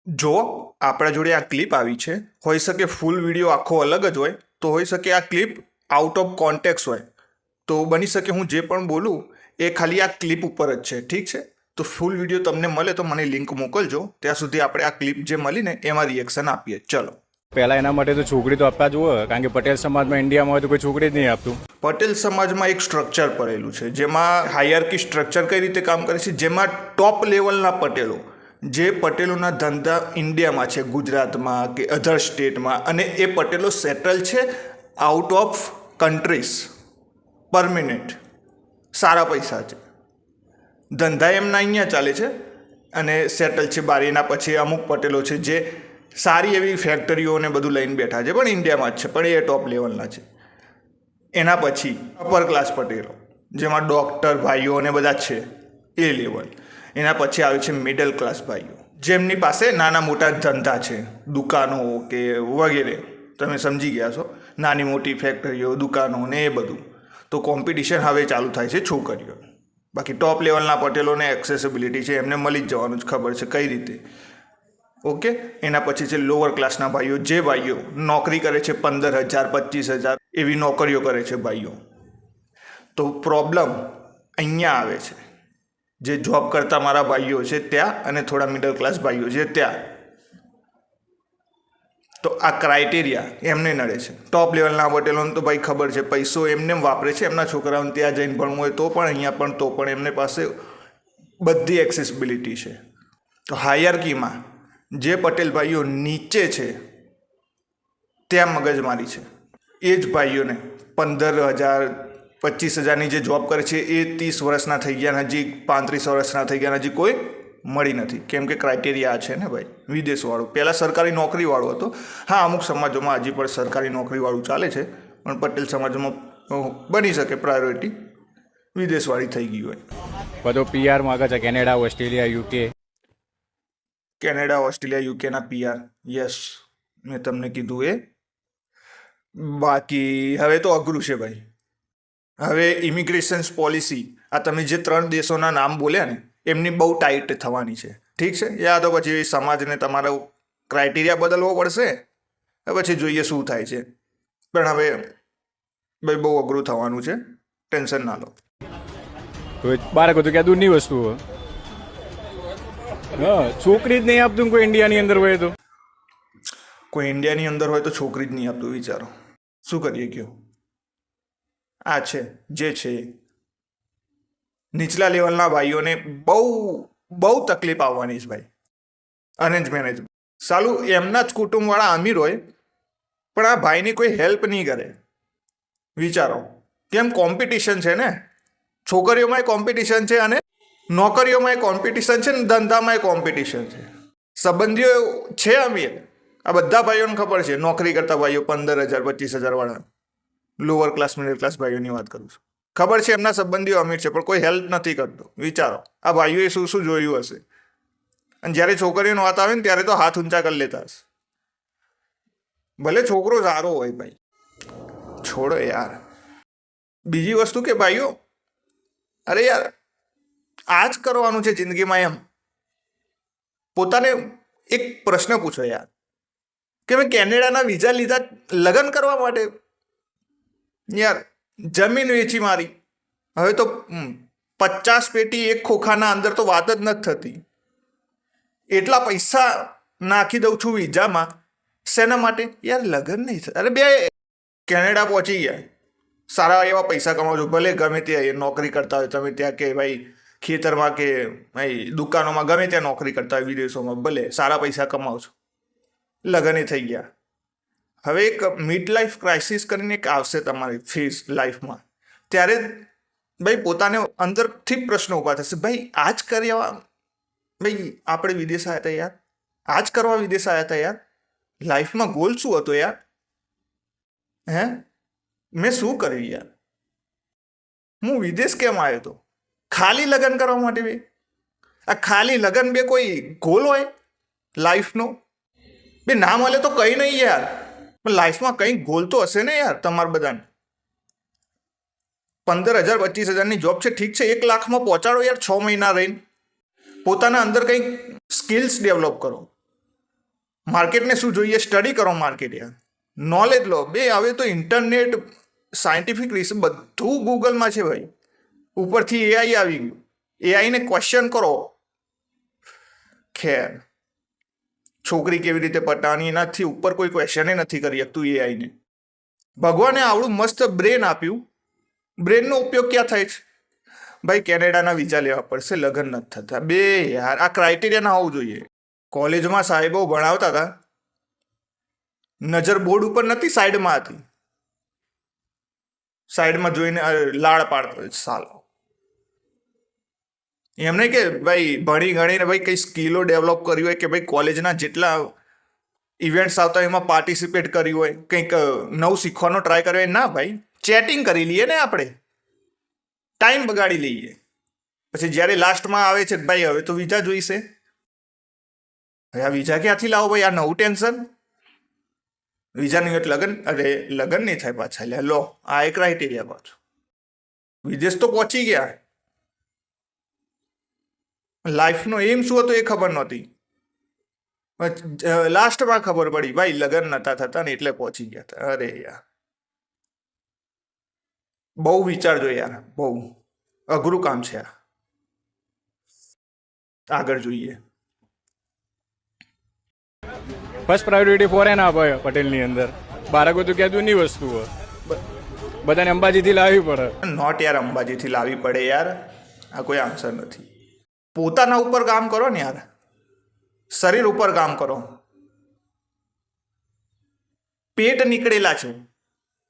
જો આપણા જોડે આ ક્લિપ આવી છે, હોઈ શકે ફૂલ વિડીયો આખો અલગ જ હોય, તો હોઈ શકે આ ક્લિપ આઉટ ઓફ કોન્ટેક્સ હોય, તો બની શકે હું જે પણ બોલું એ ખાલી આ ક્લિપ ઉપર જ છે. ઠીક છે, તો ફૂલ વિડીયો તમને મળે તો મને લિંક મોકલજો. ત્યાં સુધી આપણે આ ક્લિપ જે મળીને એમાં રિએક્શન આપીએ. ચલો. પહેલાં એના માટે તો છોકરી તો આપવા જોઈએ, કારણ કે પટેલ સમાજમાં ઇન્ડિયામાં હોય તો કોઈ છોકરી જ નહીં આપતું. પટેલ સમાજમાં એક સ્ટ્રક્ચર પડેલું છે, જેમાં હાયરકી સ્ટ્રક્ચર કઈ રીતે કામ કરે છે, જેમાં ટોપ લેવલના પટેલો, જે પટેલોના ધંધા ઇન્ડિયામાં છે, ગુજરાતમાં કે અધર સ્ટેટમાં, અને એ પટેલો સેટલ છે આઉટ ઓફ કન્ટ્રીઝ, પરમિનન્ટ, સારા પૈસા છે, ધંધા એમના અહીંયા ચાલે છે અને સેટલ છે બહાર. એના પછી અમુક પટેલો છે જે સારી એવી ફેક્ટરીઓને બધું લઈને બેઠા છે, પણ ઇન્ડિયામાં જ છે, પણ એ ટોપ લેવલના છે. એના પછી અપર ક્લાસ પટેલો, જેમાં ડૉક્ટર ભાઈઓ અને બધા છે, એ લેવલ. એના પછી આવે છે મિડલ ક્લાસ ભાઈઓ, જેમની પાસે નાના મોટા ધંધા છે, દુકાનો કે વગેરે, તમે સમજી ગયા છો, નાની મોટી ફેક્ટરીઓ, દુકાનો ને એ બધું. તો કોમ્પિટિશન હવે ચાલુ થાય છે છોકરીઓ. બાકી ટોપ લેવલના પટેલોને એક્સેસિબિલિટી છે, એમને મળી જ જવાનું જ, ખબર છે કઈ રીતે. ઓકે. એના પછી છે લોઅર ક્લાસના ભાઈઓ, જે ભાઈઓ નોકરી કરે છે 15,000 25,000 એવી નોકરીઓ કરે છે ભાઈઓ. તો પ્રોબ્લેમ અહીંયા આવે છે, જે જોબ કરતા મારા ભાઈઓ છે ત્યાં, અને થોડા મિડલ ક્લાસ ભાઈઓ છે ત્યાં. તો આ ક્રાઇટેરિયા એમને નડે છે. ટોપ લેવલના પટેલોને તો ભાઈ ખબર છે, પૈસો એમને વાપરે છે, એમના છોકરાઓને ત્યાં જઈને ભણવું હોય તો પણ, અહીંયા પણ તો પણ એમને પાસે બધી એક્સેસિબિલિટી છે. તો હાયરકીમાં જે પટેલ ભાઈઓ નીચે છે ત્યાં મગજમારી છે. એ જ ભાઈઓને 15,000 25,000ની જે જોબ કરે છે એ 30 વર્ષના થઈ ગયા, હજી 35 વર્ષના થઈ ગયા, હજી કોઈ મળી નથી. કેમ કે ક્રાઇટેરિયા આ છે ને ભાઈ, વિદેશવાળું. પહેલાં સરકારી નોકરીવાળું હતું. હા, અમુક સમાજોમાં હજી પણ સરકારી નોકરીવાળું ચાલે છે, પણ પટેલ સમાજોમાં બની શકે પ્રાયોરિટી વિદેશવાળી થઈ ગઈ હોય. બધો પીઆર માગે છે, Canada, Australia, UK. Canada, Australia, યુકેના પીઆર, યસ, મેં તમને કીધું એ. બાકી હવે તો અઘરું છે ભાઈ. હવે ઇમિગ્રેશન્સ પોલિસી, આ તમે જે 3 દેશોના નામ બોલ્યા ને, એમની બહુ ટાઈટ થવાની છે. ઠીક છે, યા તો પછી સમાજને તમારો ક્રાઇટેરિયા બદલવો પડશે, પછી જોઈએ શું થાય છે. પણ હવે ભાઈ બહુ અઘરું થવાનું છે, ટેન્શન ના લો. તો બાળકો તો ક્યાં દૂરની વસ્તુ હોય. હા, છોકરી જ નહીં આપતું કોઈ ઇન્ડિયાની અંદર હોય તો. કોઈ ઇન્ડિયાની અંદર હોય તો છોકરી જ નહીં આપતું, વિચારો શું કરીએ કયો. આ છે જે છે. નીચલા લેવલના ભાઈઓને બહુ તકલીફ આવવાની છે ભાઈ. અરેન્જ મેરેજ સાલું એમના જ કુટુંબવાળા અમીર હોય, પણ આ ભાઈની કોઈ હેલ્પ નહીં કરે. વિચારો કેમ. કોમ્પિટિશન છે ને, છોકરીઓમાંય કોમ્પિટિશન છે, અને નોકરીઓમાંય કોમ્પિટિશન છે, ને ધંધામાંય કોમ્પિટિશન છે. સંબંધીઓ છે અમીર, આ બધા ભાઈઓને ખબર છે. નોકરી કરતા ભાઈઓ 15,000 25,000 વાળા, લોઅર ક્લાસ મિડલ ક્લાસ ભાઈઓની વાત કરું છું. ખબર છે એમના સંબંધીઓ અમીર છે, પણ કોઈ હેલ્પ નથી કરતો. વિચારો આ ભાઈઓએ શું શું જોયું હશે. અને જ્યારે છોકરીઓની વાત આવે ને ત્યારે તો હાથ ઊંચા કરી લેતા હશે. ભલે છોકરો સારો હોય ભાઈ, છોડો યાર. બીજી વસ્તુ કે ભાઈઓ, અરે યાર આ જ કરવાનું છે જિંદગીમાં એમ. પોતાને એક પ્રશ્ન પૂછો યાર, કે મેં કેનેડાના વિઝા લીધા લગ્ન કરવા માટે? યાર જમીન વેચી મારી, હવે તો 50 પેટી એક ખોખાના અંદર તો વાત જ નથી થતી. એટલા પૈસા નાખી દઉં છું વિઝામાં, શેના માટે યાર? લગ્ન નહીં થાય. અરે બે કેનેડા પહોંચી ગયા, સારા એવા પૈસા કમાવો છો, ભલે ગમે ત્યાં નોકરી કરતા હોય તમે, ત્યાં કે ભાઈ ખેતરમાં કે ભાઈ દુકાનોમાં, ગમે ત્યાં નોકરી કરતા હોય વિદેશોમાં, ભલે સારા પૈસા કમાવો છો, લગ્ન થઈ ગયા. હવે એક મિડ લાઈફ ક્રાઇસિસ કરીને એક આવશે તમારી ફેઝ લાઈફમાં, ત્યારે ભાઈ પોતાને અંદરથી પ્રશ્નો ઊભા થશે, ભાઈ આ જ કર્યા, ભાઈ આપણે વિદેશ આવ્યા હતા યાર, આ જ કરવા વિદેશ આવ્યા હતા યાર. લાઈફમાં ગોલ શું હતો યાર? હે, મેં શું કર્યું યાર? હું વિદેશ કેમ આવ્યો હતો? ખાલી લગ્ન કરવા માટે? બે આ ખાલી લગ્ન બે કોઈ ગોલ હોય લાઈફનો? બે ના મળે તો કંઈ નહીં યાર, પણ લાઈફમાં કંઈ ગોલ તો હશે ને યાર તમારે બધાને. 15,000 25,000ની જોબ છે, ઠીક છે, 1 લાખમાં પહોંચાડો યાર 6 મહિના રહીને. પોતાના અંદર કંઈક સ્કિલ્સ ડેવલપ કરો. માર્કેટને શું જોઈએ સ્ટડી કરો માર્કેટ યાર, નોલેજ લો બે. હવે તો ઇન્ટરનેટ સાયન્ટિફિક રિસર્ચ બધું ગૂગલમાં છે ભાઈ. ઉપરથી એઆઈ આવી ગયું, એઆઈને ક્વેશ્ચન કરો. ખેર છોકરી કેવી રીતે પટાવવાની એનાથી ઉપર કોઈ ક્વેશ્ચન નથી કરી શકતું એઆઈને. ભગવાને આવડું મસ્ત બ્રેન આપ્યું, બ્રેનનો ઉપયોગ ક્યાં થાય છે ભાઈ? કેનેડાના વિઝા લેવા પડશે, લગ્ન નથી થતા બે યાર. આ ક્રાઇટેરિયા ના હોવું જોઈએ. કોલેજમાં સાહેબો ભણાવતા હતા, નજર બોર્ડ ઉપર નથી સાઈડમાં હતી, સાઈડમાં જોઈને લાડ પાડતો સાલો. એમ નહીં કે ભાઈ ભણી ગણીને ભાઈ કઈ સ્કિલો ડેવલપ કરી હોય કે ભાઈ કોલેજના જેટલા ઇવેન્ટ્સ આવતા હોય એમાં પાર્ટિસિપેટ કર્યું હોય, કંઈક નવું શીખવાનો ટ્રાય કર્યો હોય. ના ભાઈ, ચેટિંગ કરી લઈએ ને આપણે, ટાઈમ બગાડી લઈએ. પછી જ્યારે લાસ્ટમાં આવે છે ભાઈ હવે તો વિઝા જોઈશે. હવે આ વિઝા ક્યાંથી લાવો ભાઈ? આ નવું ટેન્શન. વિઝા નહીં હોય લગન, અરે લગન નહીં થાય પાછા. લે લો, આ એક ક્રાઇટેરિયા પાછું. વિદેશ તો પહોંચી ગયા, લાઈફનો એમ શું હતો એ ખબર નહોતી. લાસ્ટમાં ખબર પડી ભાઈ લગન નતા થતા ને એટલે પહોંચી ગયા હતા. અરે યાર બહુ વિચારજો યાર, બહુ અઘરું કામ છે આ. આગળ જોઈએ. ફર્સ્ટ પ્રાયોરિટી ફોરેન આપે પટેલની અંદર. બાળકો તો કહેતું નહીં વસ્તુઓ, બધાને અંબાજીથી લાવવી પડે. નોટ યાર, અંબાજીથી લાવવી પડે યાર, આ કોઈ આન્સર નથી. પોતાના ઉપર કામ કરો ને યાર, શરીર ઉપર કામ કરો. પેટ નીકળેલા છે,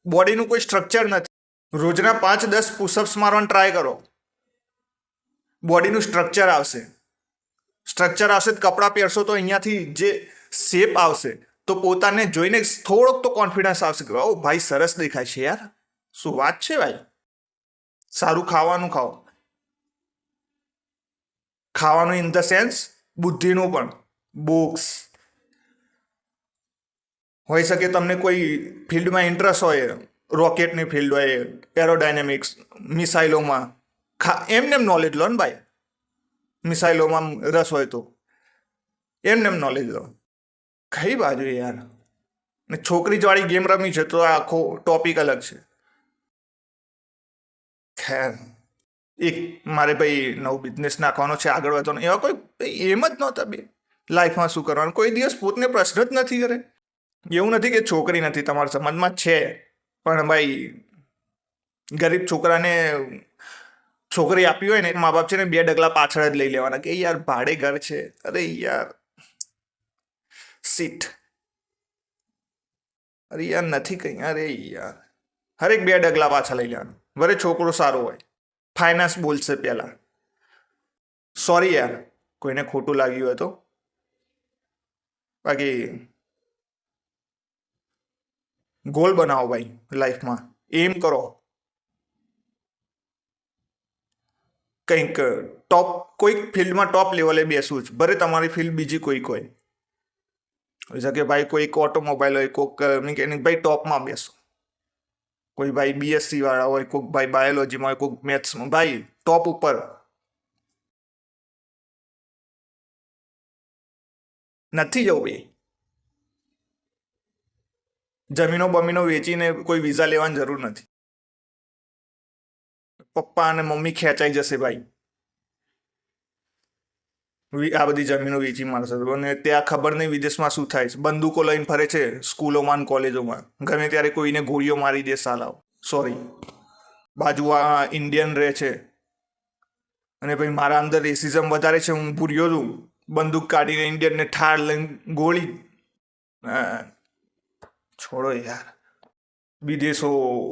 બોડીનું કોઈ સ્ટ્રક્ચર નથી. રોજના 5-10 પુશઅપ્સ મારવાનું ટ્રાય કરો, બોડીનું સ્ટ્રક્ચર આવશે. સ્ટ્રક્ચર આવશે તો કપડાં પહેરશો તો અહીંયાથી જે શેપ આવશે તો પોતાને જોઈને થોડોક તો કોન્ફિડન્સ આવશે કે ઓ ભાઈ સરસ દેખાય છે યાર, શું વાત છે ભાઈ. સારું ખાવાનું ખાઓ, ખાવાનું ઇન ધ સેન્સ બુદ્ધિનું પણ. બુક્સ હોઈ શકે, તમને કોઈ ફિલ્ડમાં ઇન્ટરેસ્ટ હોય, રોકેટની ફિલ્ડ હોય, એરોડાયનેમિક્સ, મિસાઇલોમાં, એમને નોલેજ લો ને ભાઈ. મિસાઇલોમાં રસ હોય તો એમને નોલેજ લો. કઈ બાજુ યાર, ને છોકરી વાળી ગેમ રમી છે તો આખો ટોપિક અલગ છે. ખેર, એક મારે ભાઈ નવું બિઝનેસ નાખવાનો છે, આગળ વધવાનો. એવા કોઈ એમ જ નહોતા બે લાઈફમાં શું કરવાનું. કોઈ દિવસ પોતને પ્રશ્ન જ નથી કરે. એવું નથી કે છોકરી નથી, તમારા સમાજમાં છે, પણ ભાઈ ગરીબ છોકરાને છોકરી આપી હોય ને મા બાપ છે ને 2 ડગલા પાછળ જ લઈ લેવાના કે યાર ભાડે ઘર છે. અરે યાર સીટ, અરે યાર નથી કઈ. અરે યાર હરેક 2 ડગલા પાછા લઈ લેવાનું. વરે છોકરો સારો હોય, ફાઇનાન્સ બોલશે પહેલા. સોરી યાર કોઈને ખોટું લાગ્યું હોય તો. બાકી ગોલ બનાવો ભાઈ લાઈફમાં, એમ કરો કંઈક ટોપ, કોઈક ફિલ્ડમાં ટોપ લેવલે બેસવું જ. ભલે તમારી ફિલ્ડ બીજી કોઈક હોય, હોય શકે ભાઈ કોઈક ઓટોમોબાઈલ હોય, કોઈક મિકેનિક, ભાઈ ટોપમાં બેસો. કોઈ ભાઈ બીએસસી વાળા હોય, કોઈક ભાઈ બાયોલોજીમાં હોય, કોઈક મેથ્સમાં, ભાઈ ટોપ ઉપર. નથી જવું ભાઈ. જમીનો બમીનો વેચીને કોઈ વિઝા લેવાની જરૂર નથી. પપ્પા અને મમ્મી ખેંચાઈ જશે ભાઈ, આ બધી જમીનો વેચી મારશે. અને ત્યાં ખબર નહીં વિદેશમાં શું થાય છે. બંદૂકો લઈને ફરે છે સ્કૂલોમાં કોલેજોમાં, ગમે ત્યારે કોઈને ગોળીઓ મારી દે સાલાઓ. સોરી, બાજુમાં ઇન્ડિયન રહે છે અને ભાઈ મારા અંદર રેસિઝમ વધારે છે, હું ભૂર્યો છું, બંદૂક કાઢીને ઇન્ડિયનને ઠાર લઈને ગોળી. છોડો યાર, વિદેશો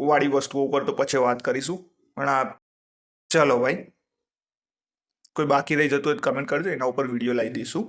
વાળી વસ્તુઓ ઉપર તો પછી વાત કરીશું. પણ આ ચલો ભાઈ, કોઈ બાકી રહી જતું હોય તો કમેન્ટ કરજો, એના ઉપર વિડીયો લાવી દઈશું.